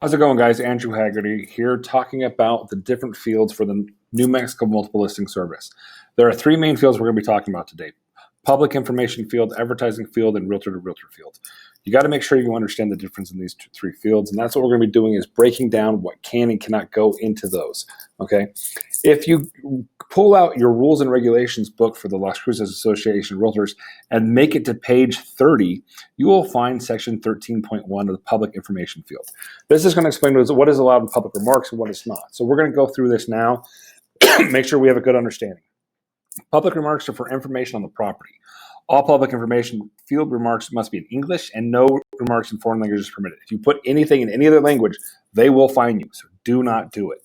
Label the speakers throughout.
Speaker 1: How's it going, guys? Andrew Haggerty here, talking about the different fields for the New Mexico Multiple Listing Service. There are three main fields we're going to be talking about today: public information field, advertising field, and realtor-to-realtor field. You got to make sure you understand the difference in these three fields, and that's what we're going to be doing, is breaking down what can and cannot go into those. Okay, if you pull out your rules and regulations book for the Las Cruces Association of Realtors and make it to page 30, you will find section 13.1 of the public information field. This is going to explain to us what is allowed in public remarks and what is not. So we're going to go through this now, make sure we have a good understanding. Public remarks are for information on the property. All public information field remarks must be in English, and no remarks in foreign languages is permitted. If you put anything in any other language, they will fine you, so do not do it.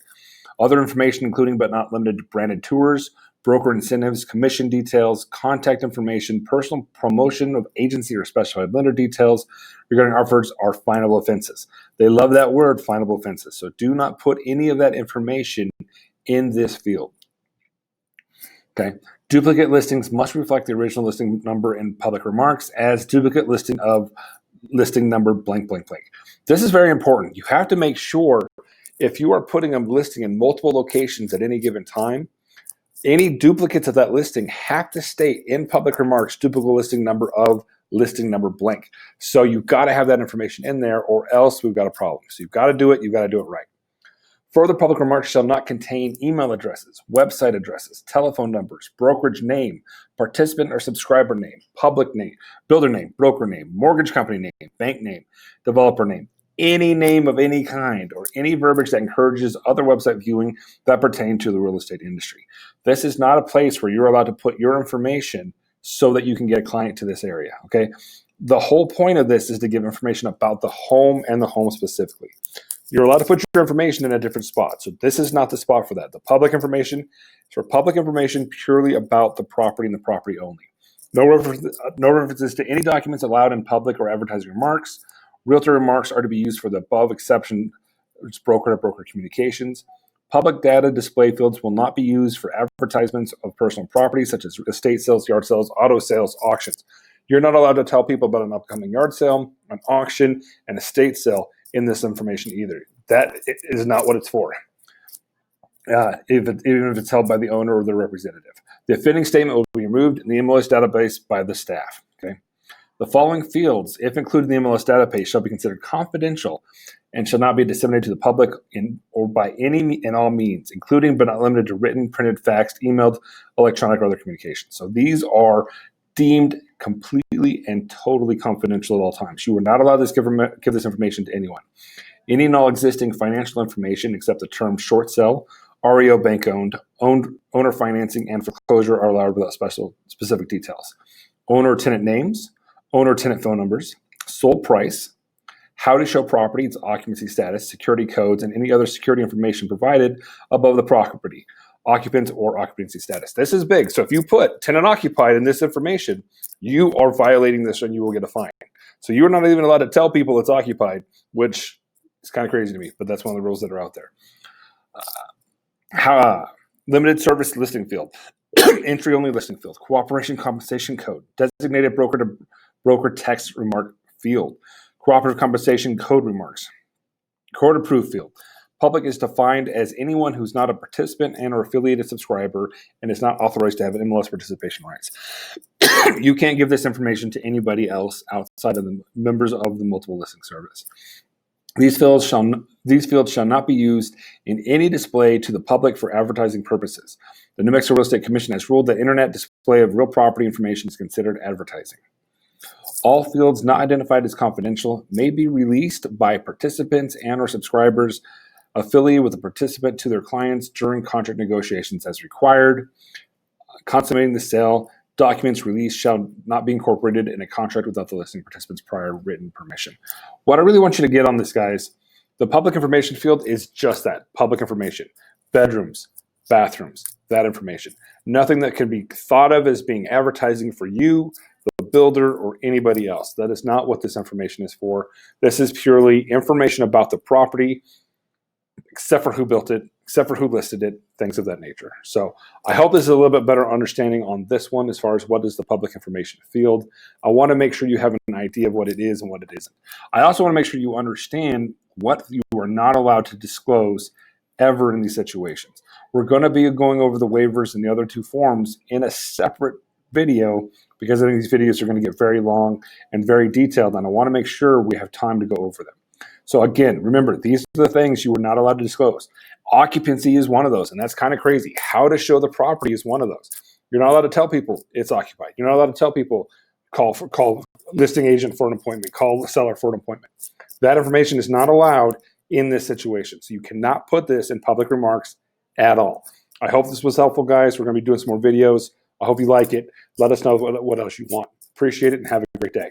Speaker 1: Other information, including but not limited to branded tours, broker incentives, commission details, contact information, personal promotion of agency or specified lender details regarding offers, are finable offenses. They love that word, finable offenses. So do not put any of that information in this field. Okay. Duplicate listings must reflect the original listing number in public remarks as duplicate listing of listing number blank, blank, blank. This is very important. You have to make sure, if you are putting a listing in multiple locations at any given time, any duplicates of that listing have to state in public remarks duplicate listing number of listing number blank. So you've got to have that information in there, or else we've got a problem. So you've got to do it. You've got to do it right. Further, public remarks shall not contain email addresses, website addresses, telephone numbers, brokerage name, participant or subscriber name, public name, builder name, broker name, mortgage company name, bank name, developer name, any name of any kind, or any verbiage that encourages other website viewing that pertain to the real estate industry. This is not a place where you're allowed to put your information so that you can get a client to this area, okay? The whole point of this is to give information about the home and the home specifically. You're allowed to put your information in a different spot. So this is not the spot for that. The public information is for public information purely about the property and the property only. No references to any documents allowed in public or advertising remarks. Realtor remarks are to be used for the above exception, it's broker-to-broker communications. Public data display fields will not be used for advertisements of personal property, such as estate sales, yard sales, auto sales, auctions. You're not allowed to tell people about an upcoming yard sale, an auction, an estate sale in this information either. That is not what it's for, even if it's held by the owner or the representative. The offending statement will be removed in the MLS database by the staff. Okay. The following fields, if included in the MLS database, shall be considered confidential and shall not be disseminated to the public or by any and all means, including but not limited to written, printed, faxed, emailed, electronic, or other communication. So these are deemed completely and totally confidential at all times. You are not allowed to give this information to anyone. Any and all existing financial information, except the term short sale, REO bank owned, owner financing, and foreclosure, are allowed without specific details. Owner tenant names, owner tenant phone numbers, sold price, how to show property, its occupancy status, security codes, and any other security information provided above the property, occupant or occupancy status. This is big. So if you put tenant occupied in this information, you are violating this and you will get a fine. So you're not even allowed to tell people it's occupied, which is kind of crazy to me, but that's one of the rules that are out there. Limited service listing field, entry only listing field, cooperation compensation code, designated broker to broker text remark field, cooperative compensation code remarks, court approved field. Public is defined as anyone who's not a participant and or affiliated subscriber and is not authorized to have MLS participation rights. You can't give this information to anybody else outside of the members of the multiple listing service. These fields shall not be used in any display to the public for advertising purposes. The New Mexico Real Estate Commission has ruled that internet display of real property information is considered advertising. All fields not identified as confidential may be released by participants and or subscribers affiliated with the participant to their clients during contract negotiations as required. Consummating the sale, documents released shall not be incorporated in a contract without the listing participant's prior written permission. What I really want you to get on this, guys, the public information field is just that, public information. Bedrooms, bathrooms, that information. Nothing that can be thought of as being advertising for you, the builder, or anybody else. That is not what this information is for. This is purely information about the property, except for who built it, except for who listed it, things of that nature. So I hope this is a little bit better understanding on this one as far as what is the public information field. I want to make sure you have an idea of what it is and what it isn't. I also want to make sure you understand what you are not allowed to disclose ever in these situations. We're going to be going over the waivers and the other two forms in a separate video because I think these videos are going to get very long and very detailed, and I want to make sure we have time to go over them. So again, remember, these are the things you are not allowed to disclose. Occupancy is one of those, and that's kind of crazy. How to show the property is one of those. You're not allowed to tell people it's occupied. You're not allowed to tell people call listing agent for an appointment, call the seller for an appointment. That information is not allowed in this situation. So you cannot put this in public remarks at all. I hope this was helpful, guys. We're going to be doing some more videos. I hope you like it. Let us know what else you want. Appreciate it and have a great day.